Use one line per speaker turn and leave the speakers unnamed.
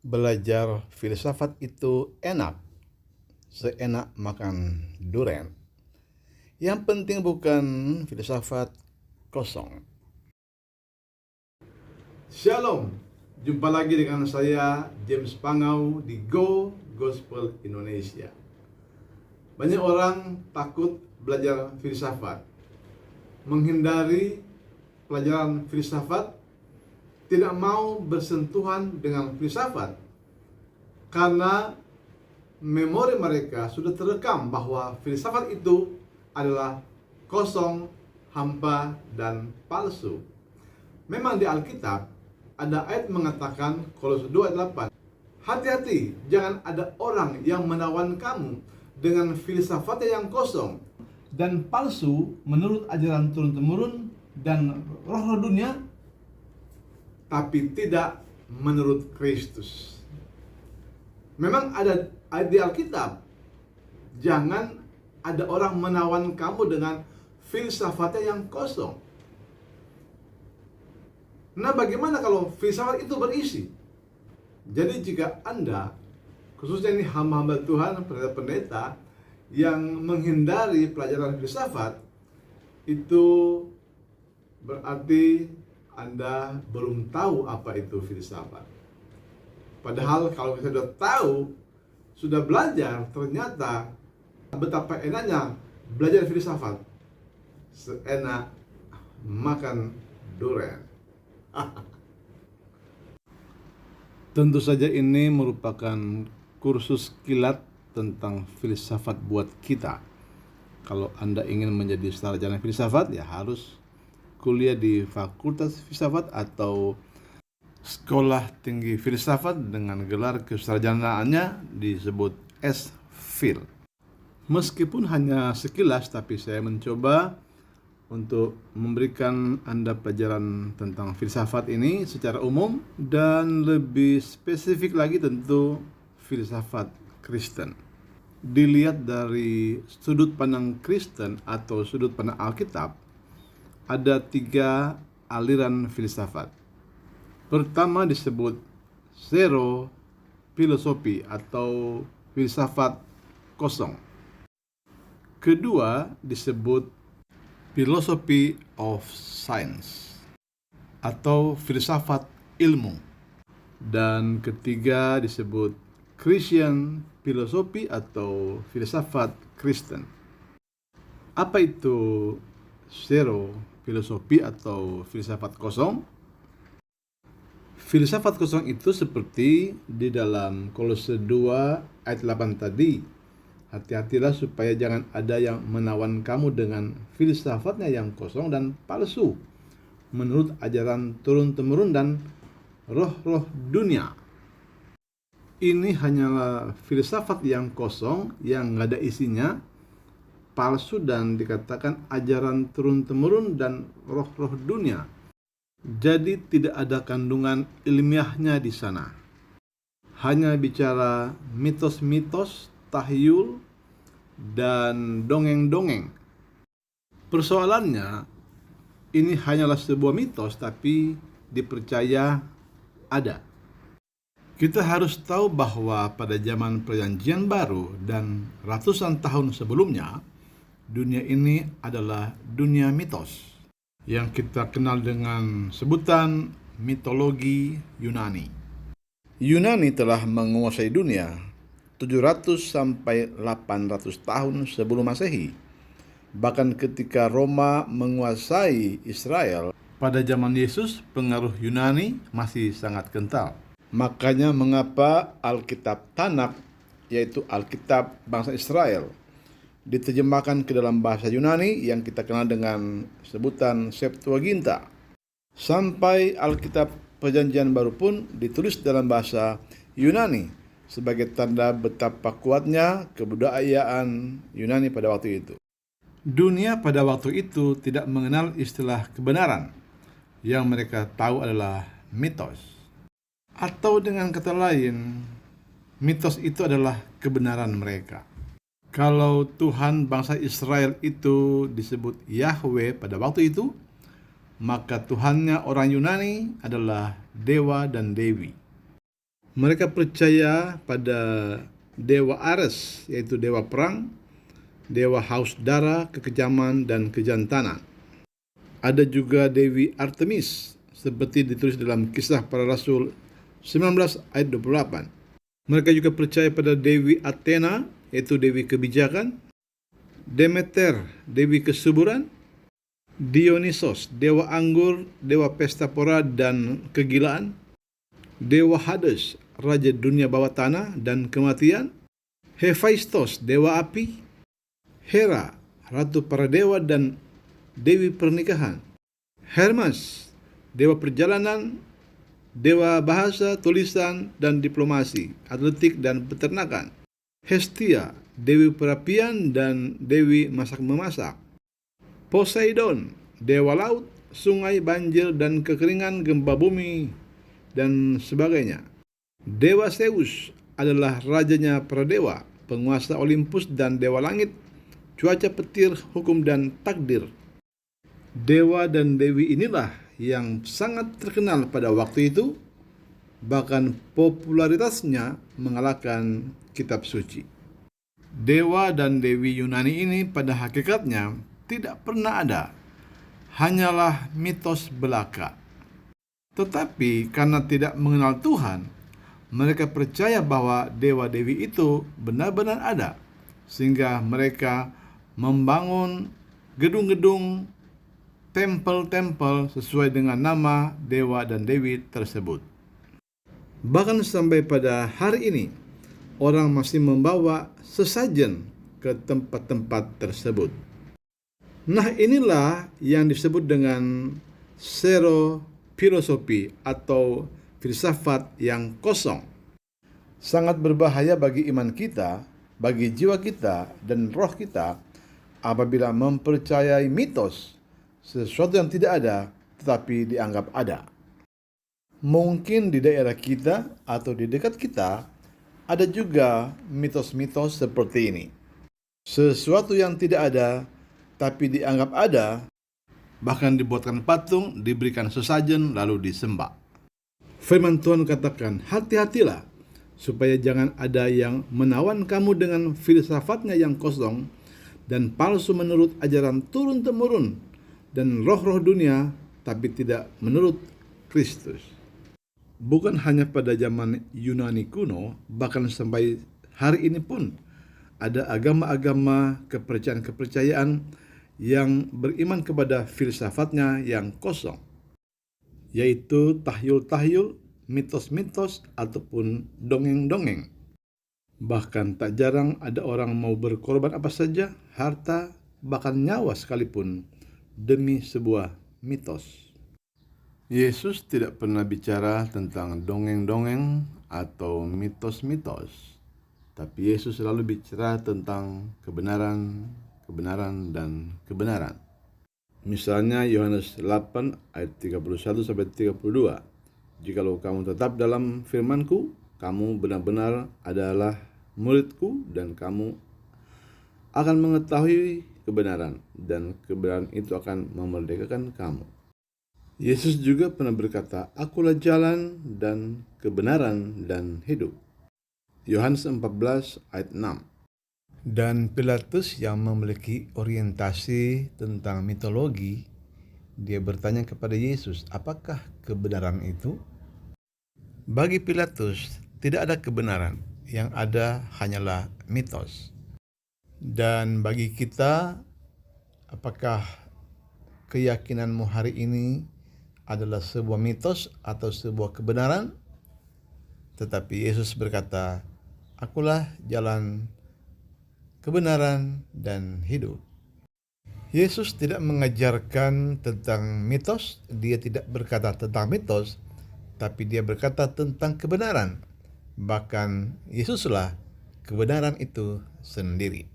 Belajar filsafat itu enak, seenak makan durian. Yang penting bukan filsafat kosong. Shalom, jumpa lagi dengan saya James Pangau di Go Gospel Indonesia. Banyak orang takut belajar filsafat, menghindari pelajaran filsafat, tidak mau bersentuhan dengan filsafat karena memori mereka sudah terekam bahwa filsafat itu adalah kosong, hampa, dan palsu. Memang di Alkitab ada ayat mengatakan, Kolose 2 ayat 8, hati-hati, jangan ada orang yang menawan kamu dengan filsafatnya yang kosong dan palsu menurut ajaran turun-temurun dan roh-roh dunia, tapi tidak menurut Kristus. Memang ada ayat di Alkitab, jangan ada orang menawan kamu dengan filsafatnya yang kosong. Nah, bagaimana kalau filsafat itu berisi? Jadi jika Anda, khususnya ini hamba-hamba Tuhan, pendeta-pendeta yang menghindari pelajaran filsafat, itu berarti Anda belum tahu apa itu filsafat. Padahal kalau kita sudah tahu, sudah belajar, ternyata betapa enaknya belajar filsafat, seenak makan durian. Tentu saja ini merupakan kursus kilat tentang filsafat buat kita. Kalau Anda ingin menjadi sarjana filsafat, ya harus kuliah di Fakultas Filsafat atau Sekolah Tinggi Filsafat dengan gelar kesarjanaannya disebut S.Phil. Meskipun hanya sekilas, tapi saya mencoba untuk memberikan Anda pelajaran tentang filsafat ini secara umum dan lebih spesifik lagi tentu filsafat Kristen. Dilihat dari sudut pandang Kristen atau sudut pandang Alkitab, ada 3 aliran filsafat. Pertama disebut zero filosofi atau filsafat kosong. Kedua disebut philosophy of science atau filsafat ilmu. Dan ketiga disebut Christian philosophy atau filsafat Kristen. Apa itu zero filosofi atau filsafat kosong? Filsafat kosong itu seperti di dalam Kolose 2 ayat 8 tadi. Hati-hatilah supaya jangan ada yang menawan kamu dengan filsafatnya yang kosong dan palsu menurut ajaran turun-temurun dan roh-roh dunia. Ini hanyalah filsafat yang kosong, yang nggak ada isinya, palsu, dan dikatakan ajaran turun-temurun dan roh-roh dunia. Jadi tidak ada kandungan ilmiahnya di sana. Hanya bicara mitos-mitos, tahyul, dan dongeng-dongeng. Persoalannya, ini hanyalah sebuah mitos tapi dipercaya ada. Kita harus tahu bahwa pada zaman Perjanjian Baru dan ratusan tahun sebelumnya, dunia ini adalah dunia mitos yang kita kenal dengan sebutan mitologi Yunani. Yunani telah menguasai dunia 700 sampai 800 tahun sebelum Masehi. Bahkan ketika Roma menguasai Israel, pada zaman Yesus pengaruh Yunani masih sangat kental. Makanya mengapa Alkitab Tanak, yaitu Alkitab bangsa Israel, diterjemahkan ke dalam bahasa Yunani yang kita kenal dengan sebutan Septuaginta. Sampai Alkitab Perjanjian Baru pun ditulis dalam bahasa Yunani sebagai tanda betapa kuatnya kebudayaan Yunani pada waktu itu. Dunia pada waktu itu tidak mengenal istilah kebenaran. Yang mereka tahu adalah mitos. Atau dengan kata lain, mitos itu adalah kebenaran mereka. Kalau Tuhan bangsa Israel itu disebut Yahweh pada waktu itu, maka Tuhannya orang Yunani adalah dewa dan dewi. Mereka percaya pada dewa Ares, yaitu dewa perang, dewa haus darah, kekejaman, dan kejantanan. Ada juga Dewi Artemis, seperti ditulis dalam Kisah Para Rasul 19 ayat 28. Mereka juga percaya pada Dewi Athena, yaitu Dewi kebijakan, Demeter, Dewi kesuburan, Dionysos, Dewa anggur, Dewa pesta pora dan kegilaan, Dewa Hades, Raja dunia bawah tanah dan kematian, Hephaistos, Dewa api, Hera, Ratu para dewa dan Dewi pernikahan, Hermes, Dewa perjalanan, Dewa bahasa, tulisan, dan diplomasi, atletik, dan peternakan, Hestia, Dewi perapian dan Dewi masak-memasak, Poseidon, Dewa laut, sungai, banjir, dan kekeringan, gempa bumi, dan sebagainya. Dewa Zeus adalah rajanya para dewa, penguasa Olympus dan dewa langit, cuaca, petir, hukum, dan takdir. Dewa dan dewi inilah yang sangat terkenal pada waktu itu, bahkan popularitasnya mengalahkan kitab suci. Dewa dan dewi Yunani ini pada hakikatnya tidak pernah ada, hanyalah mitos belaka. Tetapi karena tidak mengenal Tuhan, mereka percaya bahwa dewa-dewi itu benar-benar ada, sehingga mereka membangun gedung-gedung, tempel-tempel sesuai dengan nama dewa dan dewi tersebut. Bahkan sampai pada hari ini, orang masih membawa sesajen ke tempat-tempat tersebut. Nah, inilah yang disebut dengan filosofi atau filsafat yang kosong. Sangat berbahaya bagi iman kita, bagi jiwa kita, dan roh kita apabila mempercayai mitos, sesuatu yang tidak ada tetapi dianggap ada. Mungkin di daerah kita atau di dekat kita ada juga mitos-mitos seperti ini. Sesuatu yang tidak ada tapi dianggap ada, bahkan dibuatkan patung, diberikan sesajen lalu disembah. Firman Tuhan katakan, hati-hatilah supaya jangan ada yang menawan kamu dengan filsafatnya yang kosong dan palsu menurut ajaran turun-temurun dan roh-roh dunia, tapi tidak menurut Kristus. Bukan hanya pada zaman Yunani kuno, bahkan sampai hari ini pun ada agama-agama, kepercayaan-kepercayaan yang beriman kepada filsafatnya yang kosong, yaitu tahyul-tahyul, mitos-mitos, ataupun dongeng-dongeng. Bahkan tak jarang ada orang mau berkorban apa saja, harta, bahkan nyawa sekalipun, demi sebuah mitos. Yesus tidak pernah bicara tentang dongeng-dongeng atau mitos-mitos, tapi Yesus selalu bicara tentang kebenaran, dan kebenaran. Misalnya Yohanes 8 ayat 31 sampai 32. Jikalau kamu tetap dalam firman-Ku, kamu benar-benar adalah murid-Ku dan kamu akan mengetahui kebenaran dan kebenaran itu akan memerdekakan kamu. Yesus juga pernah berkata, Akulah jalan dan kebenaran dan hidup. Yohanes 14 ayat 6. Dan Pilatus yang memiliki orientasi tentang mitologi, dia bertanya kepada Yesus, apakah kebenaran itu? Bagi Pilatus, tidak ada kebenaran, yang ada hanyalah mitos. Dan bagi kita, apakah keyakinanmu hari ini adalah sebuah mitos atau sebuah kebenaran? Tetapi Yesus berkata, Akulah jalan, kebenaran, dan hidup. Yesus tidak mengajarkan tentang mitos, dia tidak berkata tentang mitos, tapi dia berkata tentang kebenaran. Bahkan Yesuslah kebenaran itu sendiri.